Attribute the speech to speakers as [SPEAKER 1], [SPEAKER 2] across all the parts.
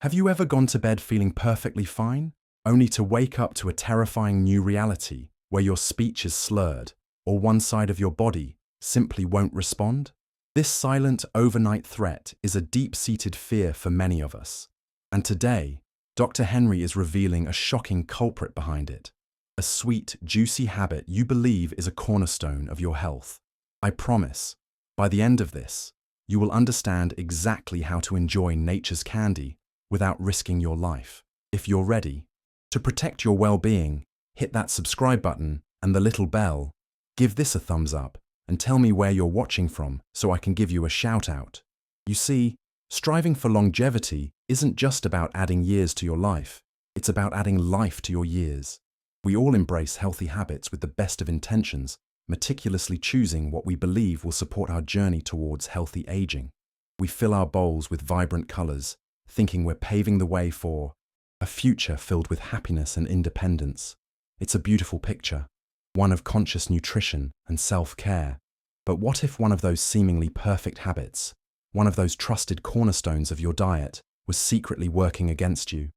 [SPEAKER 1] Have you ever gone to bed feeling perfectly fine, only to wake up to a terrifying new reality where your speech is slurred or one side of your body simply won't respond? This silent overnight threat is a deep-seated fear for many of us. And today, Dr. Henry is revealing a shocking culprit behind it. A sweet, juicy habit you believe is a cornerstone of your health. I promise, by the end of this, you will understand exactly how to enjoy nature's candy without risking your life. If you're ready to protect your well-being, hit that subscribe button and the little bell. Give this a thumbs up and tell me where you're watching from so I can give you a shout out. You see, striving for longevity isn't just about adding years to your life, it's about adding life to your years. We all embrace healthy habits with the best of intentions, meticulously choosing what we believe will support our journey towards healthy aging. We fill our bowls with vibrant colors, thinking we're paving the way for a future filled with happiness and independence. It's a beautiful picture, one of conscious nutrition and self-care. But what if one of those seemingly perfect habits, one of those trusted cornerstones of your diet, was secretly working against you?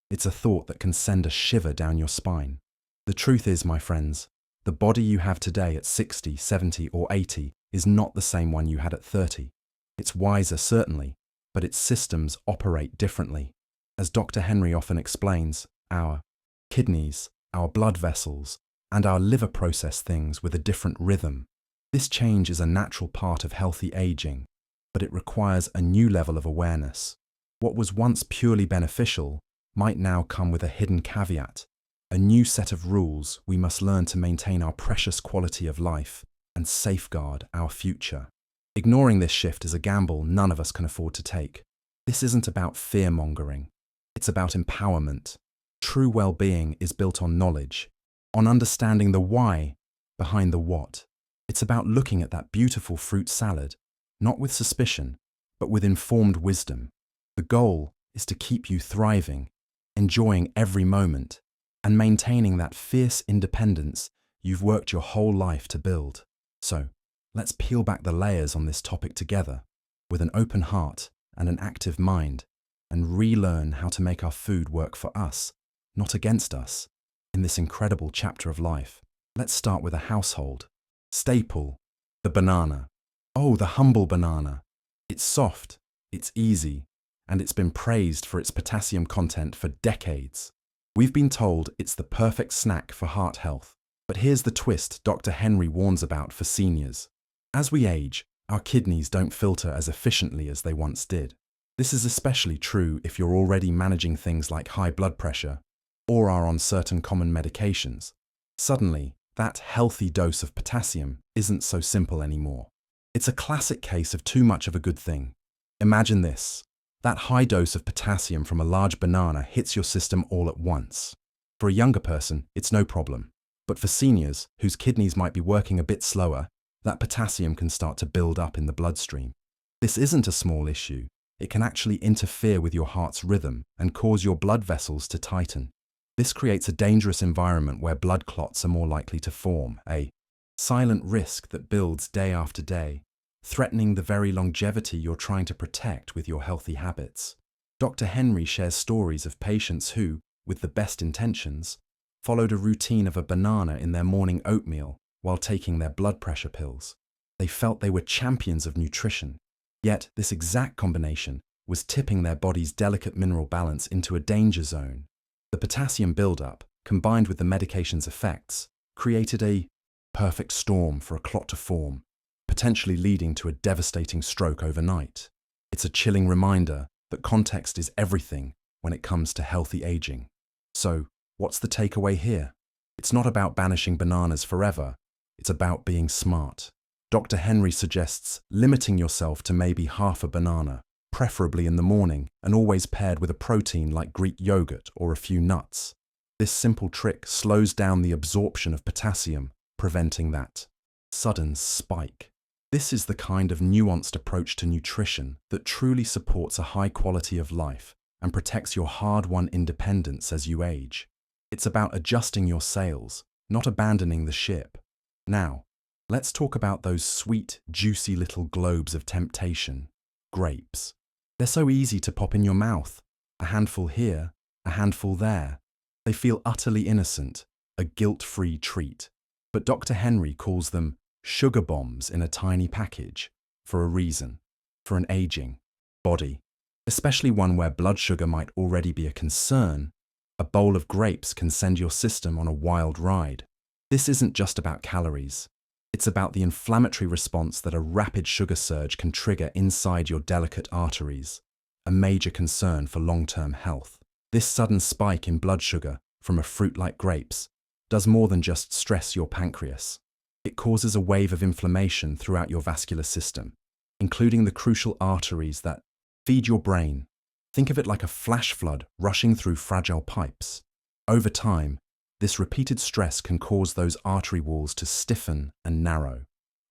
[SPEAKER 1] It's a thought that can send a shiver down your spine. The truth is, my friends, the body you have today at 60, 70, or 80 is not the same one you had at 30. It's wiser, certainly, but its systems operate differently. As Dr. Henry often explains, our kidneys, our blood vessels, and our liver process things with a different rhythm. This change is a natural part of healthy aging, but it requires a new level of awareness. What was once purely beneficial might now come with a hidden caveat, a new set of rules we must learn to maintain our precious quality of life and safeguard our future. Ignoring this shift is a gamble none of us can afford to take. This isn't about fear-mongering. It's about empowerment. True well-being is built on knowledge, on understanding the why behind the what. It's about looking at that beautiful fruit salad, not with suspicion, but with informed wisdom. The goal is to keep you thriving, enjoying every moment, and maintaining that fierce independence you've worked your whole life to build. So, let's peel back the layers on this topic together, with an open heart and an active mind, and relearn how to make our food work for us, not against us, in this incredible chapter of life. Let's start with a household staple, the banana. Oh, the humble banana. It's soft, it's easy, and it's been praised for its potassium content for decades. We've been told it's the perfect snack for heart health. But here's the twist Dr. Henry warns about for seniors. As we age, our kidneys don't filter as efficiently as they once did. This is especially true if you're already managing things like high blood pressure or are on certain common medications. Suddenly, that healthy dose of potassium isn't so simple anymore. It's a classic case of too much of a good thing. Imagine this. That high dose of potassium from a large banana hits your system all at once. For a younger person, it's no problem. But for seniors, whose kidneys might be working a bit slower, that potassium can start to build up in the bloodstream. This isn't a small issue. It can actually interfere with your heart's rhythm and cause your blood vessels to tighten. This creates a dangerous environment where blood clots are more likely to form, a silent risk that builds day after day, threatening the very longevity you're trying to protect with your healthy habits. Dr. Henry shares stories of patients who, with the best intentions, followed a routine of a banana in their morning oatmeal while taking their blood pressure pills. They felt they were champions of nutrition, yet this exact combination was tipping their body's delicate mineral balance into a danger zone. The potassium buildup, combined with the medication's effects, created a perfect storm for a clot to form, potentially leading to a devastating stroke overnight. It's a chilling reminder that context is everything when it comes to healthy aging. So, what's the takeaway here? It's not about banishing bananas forever. It's about being smart. Dr. Henry suggests limiting yourself to maybe half a banana, preferably in the morning, and always paired with a protein like Greek yogurt or a few nuts. This simple trick slows down the absorption of potassium, preventing that sudden spike. This is the kind of nuanced approach to nutrition that truly supports a high quality of life and protects your hard-won independence as you age. It's about adjusting your sails, not abandoning the ship. Now, let's talk about those sweet, juicy little globes of temptation, grapes. They're so easy to pop in your mouth. A handful here, a handful there. They feel utterly innocent, a guilt-free treat. But Dr. Henry calls them sugar bombs in a tiny package for a reason, for an aging body, especially one where blood sugar might already be a concern. A bowl of grapes can send your system on a wild ride. This isn't just about calories. It's about the inflammatory response that a rapid sugar surge can trigger inside your delicate arteries, a major concern for long-term health. This sudden spike in blood sugar from a fruit like grapes does more than just stress your pancreas. It causes a wave of inflammation throughout your vascular system, including the crucial arteries that feed your brain. Think of it like a flash flood rushing through fragile pipes. Over time, this repeated stress can cause those artery walls to stiffen and narrow.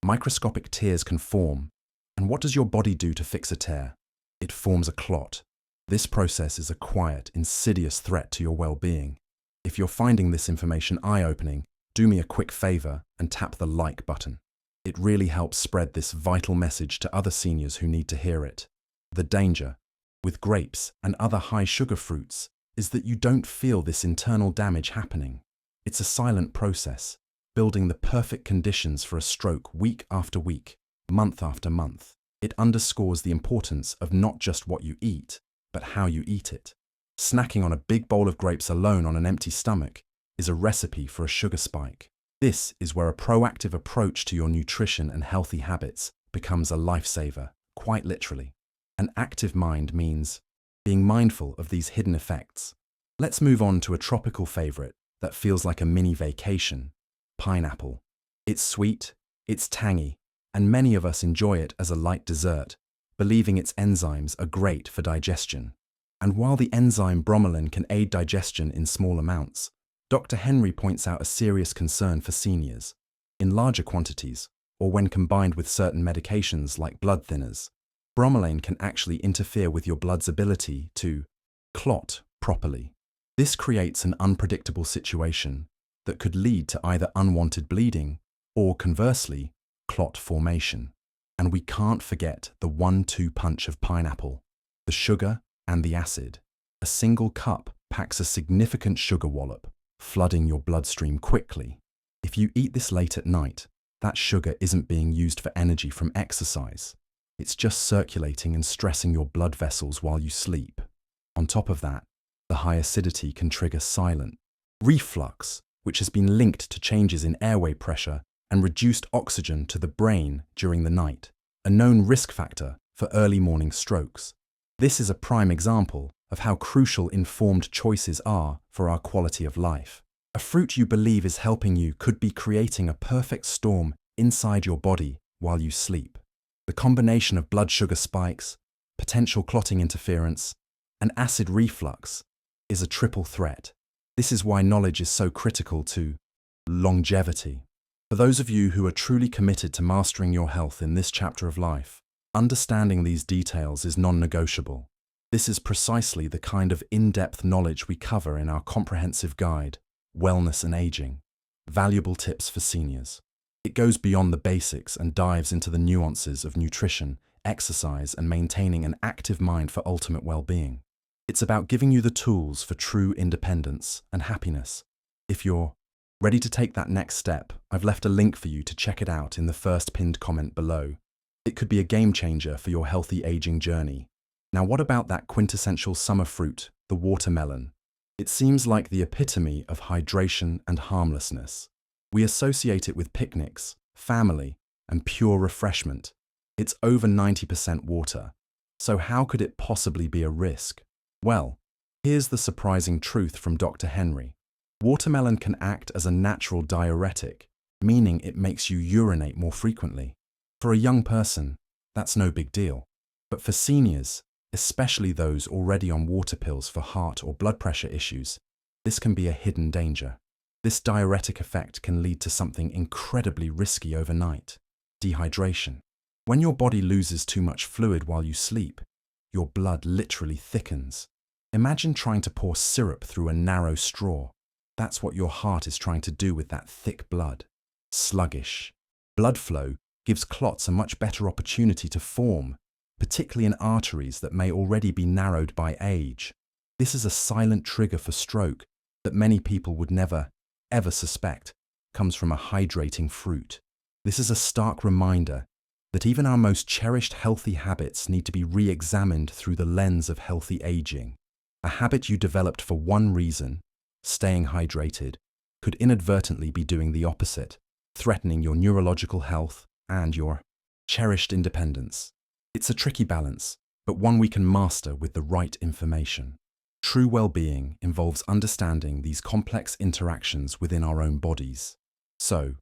[SPEAKER 1] Microscopic tears can form, and what does your body do to fix a tear? It forms a clot. This process is a quiet, insidious threat to your well-being. If you're finding this information eye-opening, do me a quick favor and tap the like button. It really helps spread this vital message to other seniors who need to hear it. The danger with grapes and other high-sugar fruits is that you don't feel this internal damage happening. It's a silent process, building the perfect conditions for a stroke week after week, month after month. It underscores the importance of not just what you eat, but how you eat it. Snacking on a big bowl of grapes alone on an empty stomach is a recipe for a sugar spike. This is where a proactive approach to your nutrition and healthy habits becomes a lifesaver, quite literally. An active mind means being mindful of these hidden effects. Let's move on to a tropical favorite that feels like a mini vacation: pineapple. It's sweet, it's tangy, and many of us enjoy it as a light dessert, believing its enzymes are great for digestion. And while the enzyme bromelain can aid digestion in small amounts, Dr. Henry points out a serious concern for seniors. In larger quantities, or when combined with certain medications like blood thinners, bromelain can actually interfere with your blood's ability to clot properly. This creates an unpredictable situation that could lead to either unwanted bleeding or, conversely, clot formation. And we can't forget the 1-2 punch of pineapple: the sugar and the acid. A single cup packs a significant sugar wallop, flooding your bloodstream quickly. If you eat this late at night, that sugar isn't being used for energy from exercise. It's just circulating and stressing your blood vessels while you sleep. On top of that, the high acidity can trigger silent reflux, which has been linked to changes in airway pressure and reduced oxygen to the brain during the night, a known risk factor for early morning strokes. This is a prime example of how crucial informed choices are for our quality of life. A fruit you believe is helping you could be creating a perfect storm inside your body while you sleep. The combination of blood sugar spikes, potential clotting interference, and acid reflux is a triple threat. This is why knowledge is so critical to longevity. For those of you who are truly committed to mastering your health in this chapter of life, understanding these details is non-negotiable. This is precisely the kind of in-depth knowledge we cover in our comprehensive guide, Wellness and Aging, Valuable Tips for Seniors. It goes beyond the basics and dives into the nuances of nutrition, exercise, and maintaining an active mind for ultimate well-being. It's about giving you the tools for true independence and happiness. If you're ready to take that next step, I've left a link for you to check it out in the first pinned comment below. It could be a game changer for your healthy aging journey. Now, what about that quintessential summer fruit, the watermelon? It seems like the epitome of hydration and harmlessness. We associate it with picnics, family, and pure refreshment. It's over 90% water. So how could it possibly be a risk? Well, here's the surprising truth from Dr. Henry. Watermelon can act as a natural diuretic, meaning it makes you urinate more frequently. For a young person, that's no big deal. But for seniors, especially those already on water pills for heart or blood pressure issues, this can be a hidden danger. This diuretic effect can lead to something incredibly risky overnight: dehydration. When your body loses too much fluid while you sleep, your blood literally thickens. Imagine trying to pour syrup through a narrow straw. That's what your heart is trying to do with that thick blood. Sluggish blood flow gives clots a much better opportunity to form, particularly in arteries that may already be narrowed by age. This is a silent trigger for stroke that many people would never, ever suspect comes from a hydrating fruit. This is a stark reminder that even our most cherished healthy habits need to be re-examined through the lens of healthy aging. A habit you developed for one reason, staying hydrated, could inadvertently be doing the opposite, threatening your neurological health and your cherished independence. It's a tricky balance, but one we can master with the right information. True well-being involves understanding these complex interactions within our own bodies. So,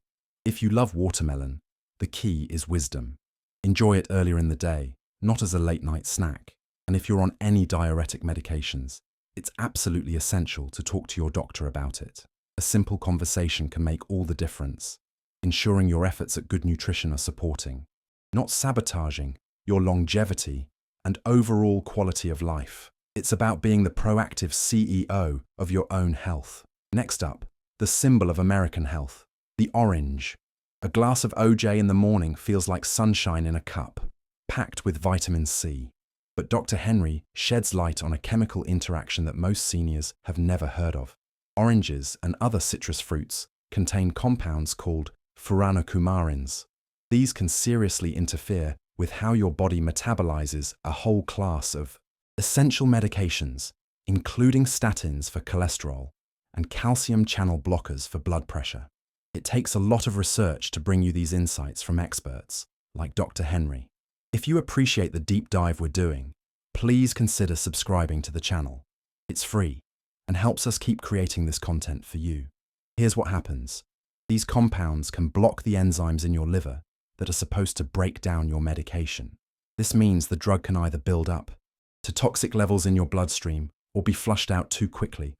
[SPEAKER 1] if you love watermelon, the key is wisdom. Enjoy it earlier in the day, not as a late-night snack. And if you're on any diuretic medications, it's absolutely essential to talk to your doctor about it. A simple conversation can make all the difference, ensuring your efforts at good nutrition are supporting, not sabotaging, your longevity and overall quality of life. It's about being the proactive CEO of your own health. Next up, the symbol of American health, the orange. A glass of OJ in the morning feels like sunshine in a cup, packed with vitamin C. But Dr. Henry sheds light on a chemical interaction that most seniors have never heard of. Oranges and other citrus fruits contain compounds called furanocoumarins. These can seriously interfere with how your body metabolizes a whole class of essential medications, including statins for cholesterol and calcium channel blockers for blood pressure. It takes a lot of research to bring you these insights from experts like Dr. Henry. If you appreciate the deep dive we're doing, please consider subscribing to the channel. It's free and helps us keep creating this content for you. Here's what happens. These compounds can block the enzymes in your liver that are supposed to break down your medication. This means the drug can either build up to toxic levels in your bloodstream or be flushed out too quickly,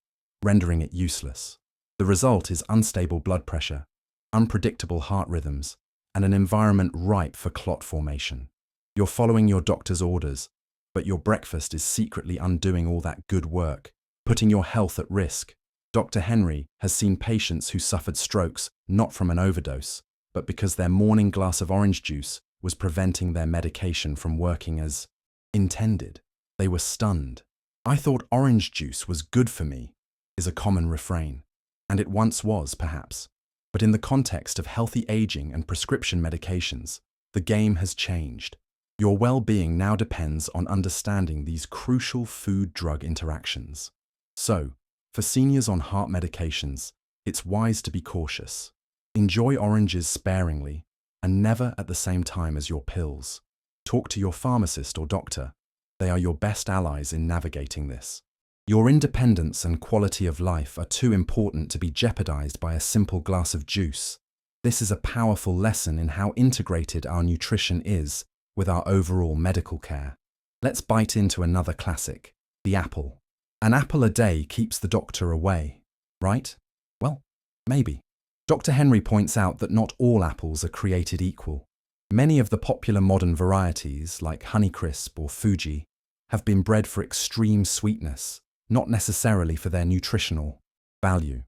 [SPEAKER 1] rendering it useless. The result is unstable blood pressure, unpredictable heart rhythms, and an environment ripe for clot formation. You're following your doctor's orders, but your breakfast is secretly undoing all that good work, putting your health at risk. Dr. Henry has seen patients who suffered strokes not from an overdose, but because their morning glass of orange juice was preventing their medication from working as intended. They were stunned. "I thought orange juice was good for me," is a common refrain. And it once was, perhaps. But in the context of healthy aging and prescription medications, the game has changed. Your well-being now depends on understanding these crucial food-drug interactions. So, for seniors on heart medications, it's wise to be cautious. Enjoy oranges sparingly and never at the same time as your pills. Talk to your pharmacist or doctor. They are your best allies in navigating this. Your independence and quality of life are too important to be jeopardized by a simple glass of juice. This is a powerful lesson in how integrated our nutrition is with our overall medical care. Let's bite into another classic, the apple. An apple a day keeps the doctor away, right? Well, maybe. Dr. Henry points out that not all apples are created equal. Many of the popular modern varieties, like Honeycrisp or Fuji, have been bred for extreme sweetness, not necessarily for their nutritional value.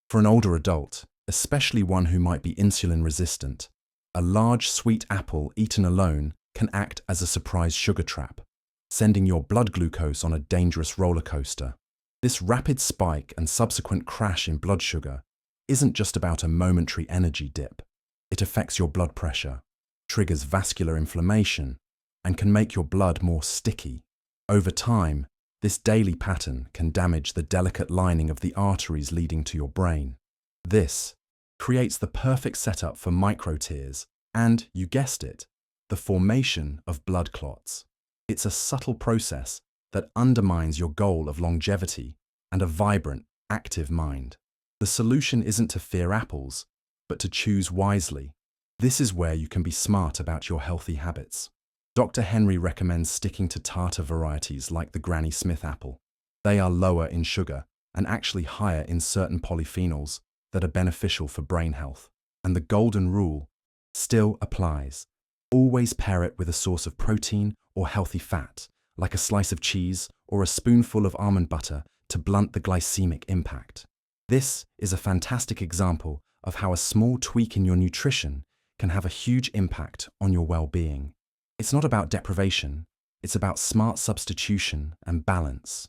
[SPEAKER 1] For an older adult, especially one who might be insulin resistant, a large sweet apple eaten alone can act as a surprise sugar trap, sending your blood glucose on a dangerous roller coaster. This rapid spike and subsequent crash in blood sugar isn't just about a momentary energy dip. It affects your blood pressure, triggers vascular inflammation, and can make your blood more sticky. Over time, this daily pattern can damage the delicate lining of the arteries leading to your brain. This creates the perfect setup for microtears and, you guessed it, the formation of blood clots. It's a subtle process that undermines your goal of longevity and a vibrant, active mind. The solution isn't to fear apples, but to choose wisely. This is where you can be smart about your healthy habits. Dr. Henry recommends sticking to tartar varieties like the Granny Smith apple. They are lower in sugar and actually higher in certain polyphenols that are beneficial for brain health. And the golden rule still applies. Always pair it with a source of protein or healthy fat, like a slice of cheese or a spoonful of almond butter to blunt the glycemic impact. This is a fantastic example of how a small tweak in your nutrition can have a huge impact on your well-being. It's not about deprivation, it's about smart substitution and balance.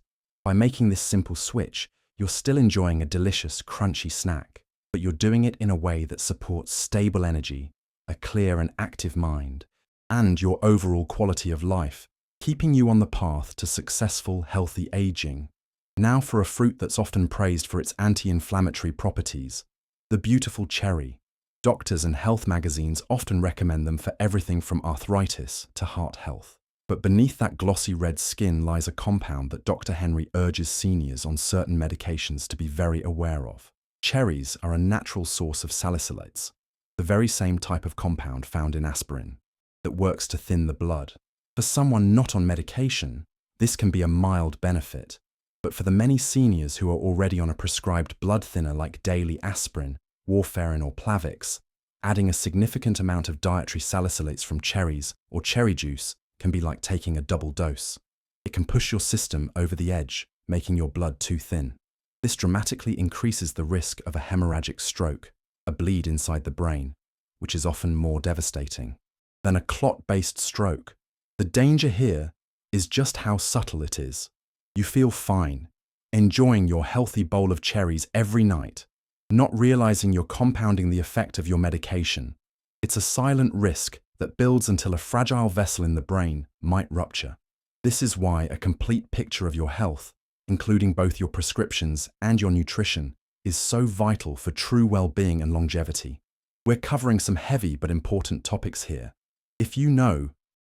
[SPEAKER 1] By making this simple switch, you're still enjoying a delicious, crunchy snack, but you're doing it in a way that supports stable energy, a clear and active mind, and your overall quality of life, keeping you on the path to successful, healthy aging. Now for a fruit that's often praised for its anti-inflammatory properties, the beautiful cherry. Doctors and health magazines often recommend them for everything from arthritis to heart health. But beneath that glossy red skin lies a compound that Dr. Henry urges seniors on certain medications to be very aware of. Cherries are a natural source of salicylates, the very same type of compound found in aspirin, that works to thin the blood. For someone not on medication, this can be a mild benefit. But for the many seniors who are already on a prescribed blood thinner like daily aspirin, warfarin or Plavix, adding a significant amount of dietary salicylates from cherries or cherry juice can be like taking a double dose. It can push your system over the edge, making your blood too thin. This dramatically increases the risk of a hemorrhagic stroke, a bleed inside the brain, which is often more devastating than a clot-based stroke. The danger here is just how subtle it is. You feel fine, enjoying your healthy bowl of cherries every night, not realizing you're compounding the effect of your medication. It's a silent risk that builds until a fragile vessel in the brain might rupture. This is why a complete picture of your health, including both your prescriptions and your nutrition, is so vital for true well-being and longevity. We're covering some heavy but important topics here. If you know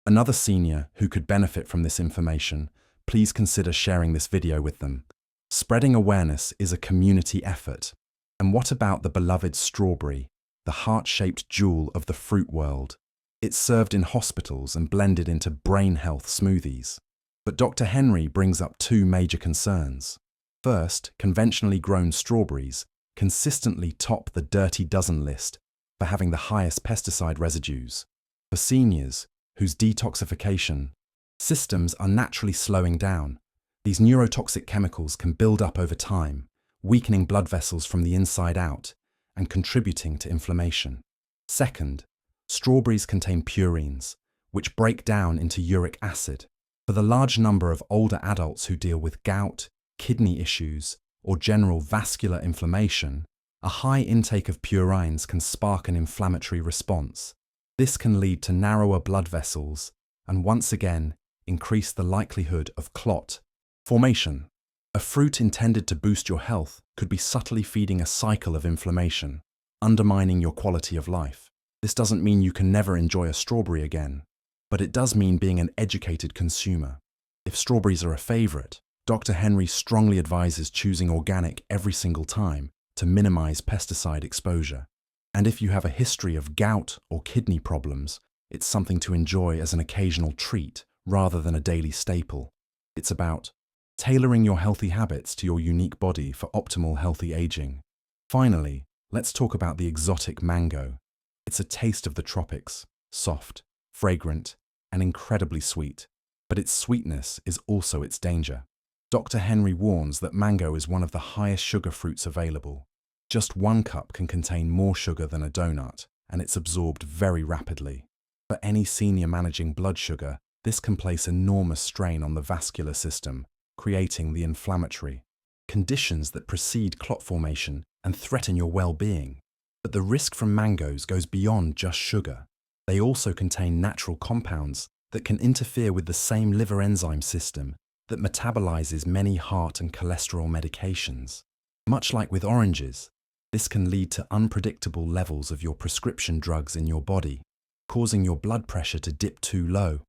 [SPEAKER 1] another senior who could benefit from this information, please consider sharing this video with them. Spreading awareness is a community effort. And what about the beloved strawberry, the heart-shaped jewel of the fruit world? It's served in hospitals and blended into brain health smoothies. But Dr. Henry brings up two major concerns. First, conventionally grown strawberries consistently top the dirty dozen list for having the highest pesticide residues. For seniors whose detoxification systems are naturally slowing down, these neurotoxic chemicals can build up over time, weakening blood vessels from the inside out and contributing to inflammation. Second, strawberries contain purines, which break down into uric acid. For the large number of older adults who deal with gout, kidney issues, or general vascular inflammation, a high intake of purines can spark an inflammatory response. This can lead to narrower blood vessels and once again increase the likelihood of clot formation. A fruit intended to boost your health could be subtly feeding a cycle of inflammation, undermining your quality of life. This doesn't mean you can never enjoy a strawberry again, but it does mean being an educated consumer. If strawberries are a favorite, Dr. Henry strongly advises choosing organic every single time to minimize pesticide exposure. And if you have a history of gout or kidney problems, it's something to enjoy as an occasional treat rather than a daily staple. It's about tailoring your healthy habits to your unique body for optimal healthy aging. Finally, let's talk about the exotic mango. It's a taste of the tropics, soft, fragrant, and incredibly sweet. But its sweetness is also its danger. Dr. Henry warns that mango is one of the highest sugar fruits available. Just 1 cup can contain more sugar than a donut, and it's absorbed very rapidly. For any senior managing blood sugar, this can place enormous strain on the vascular system, creating the inflammatory conditions that precede clot formation and threaten your well-being. But the risk from mangoes goes beyond just sugar. They also contain natural compounds that can interfere with the same liver enzyme system that metabolizes many heart and cholesterol medications. Much like with oranges, this can lead to unpredictable levels of your prescription drugs in your body, causing your blood pressure to dip too low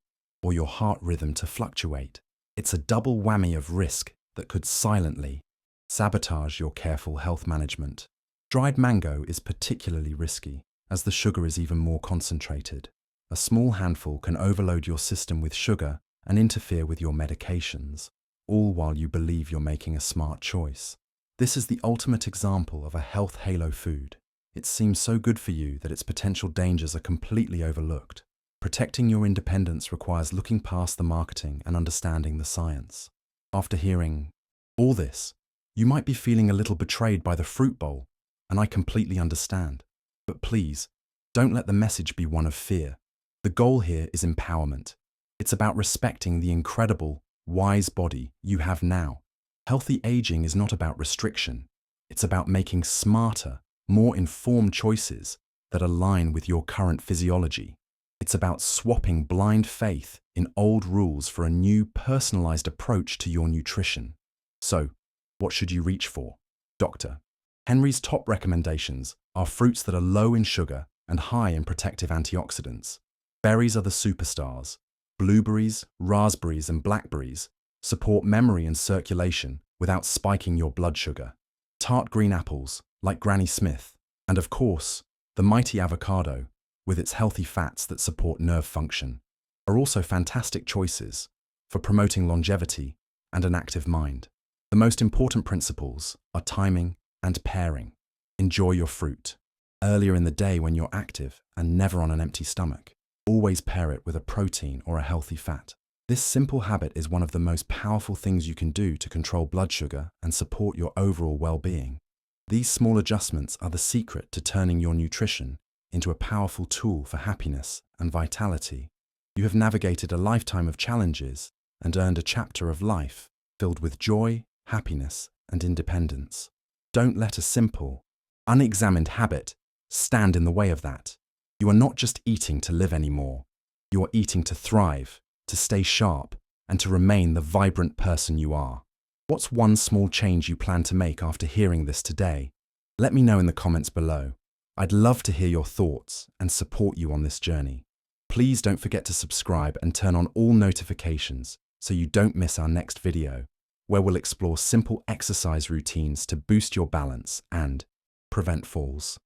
[SPEAKER 1] or your heart rhythm to fluctuate. It's a double whammy of risk that could silently sabotage your careful health management. Dried mango is particularly risky, as the sugar is even more concentrated. A small handful can overload your system with sugar and interfere with your medications, all while you believe you're making a smart choice. This is the ultimate example of a health halo food. It seems so good for you that its potential dangers are completely overlooked. Protecting your independence requires looking past the marketing and understanding the science. After hearing all this, you might be feeling a little betrayed by the fruit bowl, and I completely understand. But please, don't let the message be one of fear. The goal here is empowerment. It's about respecting the incredible, wise body you have now. Healthy aging is not about restriction. It's about making smarter, more informed choices that align with your current physiology. It's about swapping blind faith in old rules for a new personalized approach to your nutrition. So, what should you reach for? Dr. Henry's top recommendations are fruits that are low in sugar and high in protective antioxidants. Berries are the superstars. Blueberries, raspberries, and blackberries support memory and circulation without spiking your blood sugar. Tart green apples, like Granny Smith, and of course, the mighty avocado, with its healthy fats that support nerve function, are also fantastic choices for promoting longevity and an active mind. The most important principles are timing and pairing. Enjoy your fruit earlier in the day when you're active and never on an empty stomach. Always pair it with a protein or a healthy fat. This simple habit is one of the most powerful things you can do to control blood sugar and support your overall well-being. These small adjustments are the secret to turning your nutrition into a powerful tool for happiness and vitality. You have navigated a lifetime of challenges and earned a chapter of life filled with joy, happiness, and independence. Don't let a simple, unexamined habit stand in the way of that. You are not just eating to live anymore. You are eating to thrive, to stay sharp, and to remain the vibrant person you are. What's one small change you plan to make after hearing this today? Let me know in the comments below. I'd love to hear your thoughts and support you on this journey. Please don't forget to subscribe and turn on all notifications so you don't miss our next video, where we'll explore simple exercise routines to boost your balance and prevent falls.